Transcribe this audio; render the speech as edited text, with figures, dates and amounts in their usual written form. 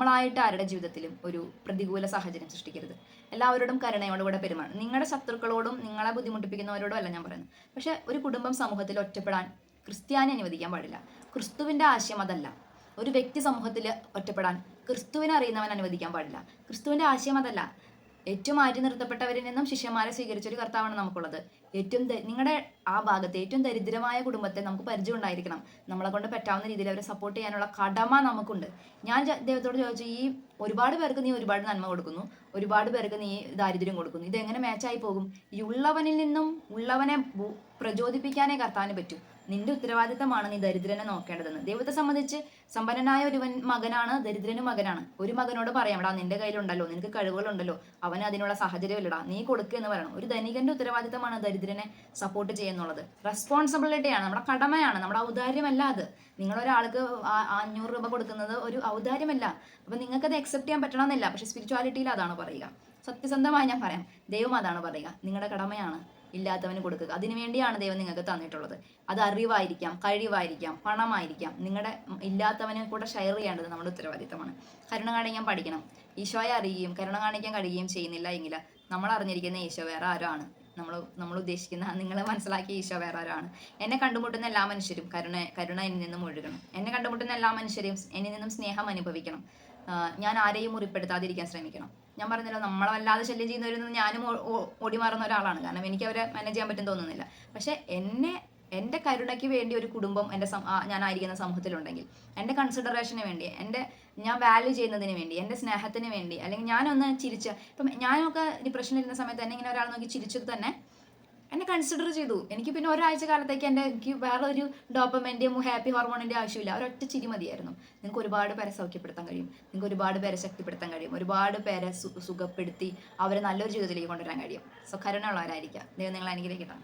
നമ്മളായിട്ട് ആരുടെ ജീവിതത്തിലും ഒരു പ്രതികൂല സാഹചര്യം സൃഷ്ടിക്കരുത്. എല്ലാവരോടും കരുണയോടുകൂടെ പെരുമാറണം. നിങ്ങളുടെ ശത്രുക്കളോടും നിങ്ങളെ ബുദ്ധിമുട്ടിപ്പിക്കുന്നവരോടും അല്ല ഞാൻ പറയുന്നത്. പക്ഷെ ഒരു കുടുംബം സമൂഹത്തിൽ ഒറ്റപ്പെടാൻ ക്രിസ്ത്യാനി അനുവദിക്കാൻ പാടില്ല. ക്രിസ്തുവിൻ്റെ ആശയം അതല്ല. ഒരു വ്യക്തി സമൂഹത്തിൽ ഒറ്റപ്പെടാൻ ക്രിസ്തുവിനെ അറിയുന്നവൻ അനുവദിക്കാൻ പാടില്ല. ക്രിസ്തുവിൻ്റെ ആശയം അതല്ല. ഏറ്റവും മാറ്റി നിർത്തപ്പെട്ടവരിൽ നിന്നും ശിഷ്യന്മാരെ സ്വീകരിച്ചൊരു കർത്താവാണ് നമുക്കുള്ളത്. നിങ്ങളുടെ ആ ഭാഗത്തെ ഏറ്റവും ദരിദ്രമായ കുടുംബത്തെ നമുക്ക് പരിചയം ഉണ്ടായിരിക്കണം. നമ്മളെ കൊണ്ട് പറ്റാവുന്ന രീതിയിൽ അവരെ സപ്പോർട്ട് ചെയ്യാനുള്ള കടമ നമുക്കുണ്ട്. ഞാൻ ദൈവത്തോട് ചോദിച്ചു, ഈ ഒരുപാട് പേർക്ക് നീ ഒരുപാട് നന്മ കൊടുക്കുന്നു, ഒരുപാട് പേർക്ക് നീ ദാരിദ്ര്യം കൊടുക്കുന്നു, ഇതെങ്ങനെ മാച്ചായി പോകും? ഈ ഉള്ളവനിൽ നിന്നും ഉള്ളവനെ പ്രചോദിപ്പിക്കാനേ കർത്താവിന് പറ്റൂ. നിന്റെ ഉത്തരവാദിത്തമാണ് നീ ദരിദ്രനെ നോക്കേണ്ടതെന്ന്. ദൈവത്തെ സംബന്ധിച്ച് സമ്പന്നനായ ഒരുവൻ മകനാണ്, ദരിദ്രനും മകനാണ്. ഒരു മകനോട് പറയാം, എടാ നിന്റെ കയ്യിലുണ്ടല്ലോ, നിനക്ക് കഴിവുകളുണ്ടല്ലോ, അവന് അതിനുള്ള സാഹചര്യമില്ലടാ, നീ കൊടുക്കുക എന്ന് പറയണം. ഒരു ധനികന്റെ ഉത്തരവാദിത്തമാണ് ദരിദ്രനെ സപ്പോർട്ട് ചെയ്യുന്നുള്ളത്. റെസ്പോൺസിബിലിറ്റിയാണ്, നമ്മുടെ കടമയാണ്, നമ്മുടെ ഔദാര്യമല്ല അത്. നിങ്ങളൊരാൾക്ക് 500 രൂപ കൊടുക്കുന്നത് ഒരു ഔദാര്യമല്ല. അപ്പം നിങ്ങൾക്കത് അക്സെപ്റ്റ് ചെയ്യാൻ പറ്റണമെന്നില്ല. പക്ഷെ സ്പിരിച്വാലിറ്റിയിൽ അതാണ് പറയുക. സത്യസന്ധമായി ഞാൻ പറയാം, ദൈവം അതാണ് പറയുക. നിങ്ങളുടെ കടമയാണ് ഇല്ലാത്തവന് കൊടുക്കുക. അതിനുവേണ്ടിയാണ് ദൈവം നിങ്ങൾക്ക് തന്നിട്ടുള്ളത്. അത് അറിവായിരിക്കാം, കഴിവായിരിക്കാം, പണമായിരിക്കാം. നിങ്ങളുടെ ഇല്ലാത്തവനെ കൂടെ ഷെയർ ചെയ്യേണ്ടത് നമ്മുടെ ഉത്തരവാദിത്തമാണ്. കരുണ കാണിക്കാൻ പഠിക്കണം. ഈശോയെ അറിയുകയും കരുണ കാണിക്കാൻ കഴിയുകയും ചെയ്യുന്നില്ല എങ്കിൽ നമ്മൾ അറിഞ്ഞിരിക്കുന്ന ഈശോ വേറെ ആരോ ആണ്. നമ്മൾ ഉദ്ദേശിക്കുന്ന, നിങ്ങൾ മനസ്സിലാക്കിയ ഈശോ വേറെ ആരോ ആണ്. എന്നെ കണ്ടുമുട്ടുന്ന എല്ലാ മനുഷ്യരും കരുണ എന്നിൽ നിന്നും ഒഴുകണം. എന്നെ കണ്ടുമുട്ടുന്ന എല്ലാ മനുഷ്യരും എന്നിൽ നിന്നും സ്നേഹം അനുഭവിക്കണം. ഞാൻ ആരെയും മുറിപ്പെടുത്താതിരിക്കാൻ ശ്രമിക്കണം. ഞാൻ പറഞ്ഞല്ലോ, നമ്മളല്ലാതെ ശല്യം ചെയ്യുന്നവരൊന്നും ഞാനും ഓടി മാറുന്ന ഒരാളാണ്. കാരണം എനിക്ക് അവരെ മാനേജ് ചെയ്യാൻ പറ്റും തോന്നുന്നില്ല. പക്ഷെ എൻ്റെ കരുണയ്ക്ക് വേണ്ടി ഒരു കുടുംബം ഞാനായിരിക്കുന്ന സമൂഹത്തിലുണ്ടെങ്കിൽ, എൻ്റെ കൺസിഡറേഷന് വേണ്ടി, ഞാൻ വാല്യൂ ചെയ്യുന്നതിന് വേണ്ടി, എൻ്റെ സ്നേഹത്തിന് വേണ്ടി, അല്ലെങ്കിൽ ഞാനൊന്ന് ഇപ്പം ഞാനൊക്കെ ഡിപ്രഷനിലിരുന്ന സമയത്ത് എന്നെ ഇങ്ങനെ ഒരാൾ നോക്കി ചിരിച്ചത് തന്നെ എന്നെ കൺസിഡർ ചെയ്തു. എനിക്ക് പിന്നെ ഒരാഴ്ച കാലത്തേക്ക് എനിക്ക് വേറെ ഒരു ഡോപ്പമിൻ്റെയും ഹാപ്പി ഹോർമോണിൻ്റെ ആവശ്യമില്ല. ഒരൊറ്റ ചിരി മതിയായിരുന്നു. നിങ്ങൾക്ക് ഒരുപാട് പേരെ സൗഖ്യപ്പെടുത്താൻ കഴിയും, നിങ്ങൾക്ക് ഒരുപാട് പേരെ ശക്തിപ്പെടുത്താൻ കഴിയും, ഒരുപാട് പേരെ സുഖപ്പെടുത്തി അവരെ നല്ലൊരു ജീവിതത്തിലേക്ക് കൊണ്ടുവരാൻ കഴിയും. സോ കരുണയുള്ളവരായിരിക്കാം. ദൈവം നിങ്ങളെ അനുഗ്രഹിക്കട്ടെ.